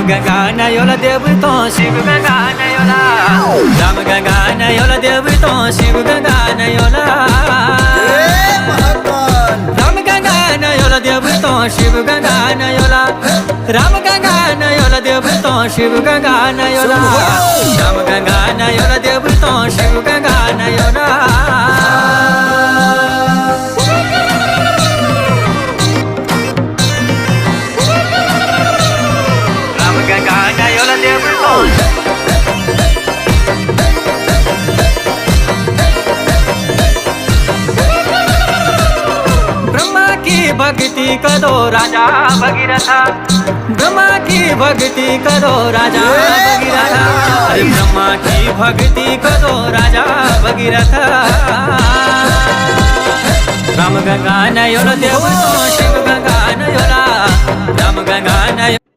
गंगा नयोला देव तो शिव गंगा नयोला राम गंगा नयोला देव तो शिव गंगा नयोला राम गंगा नयोला देव तो शिव गंगा नयोला राम गंगा नयोला देव तो शिव गंगा नयोला राम गंगा नयोला देव तो शिव गंगा नयोला ब्रह्मा की भक्ति करो राजा भगीरथा ब्रह्मा की भक्ति करो राजा भगीरथा अरे ब्रह्मा की भक्ति करो राजा भगीरथा राम गंगा नयोला देव तो शिव गंगा नयोला राम गंगा नयोला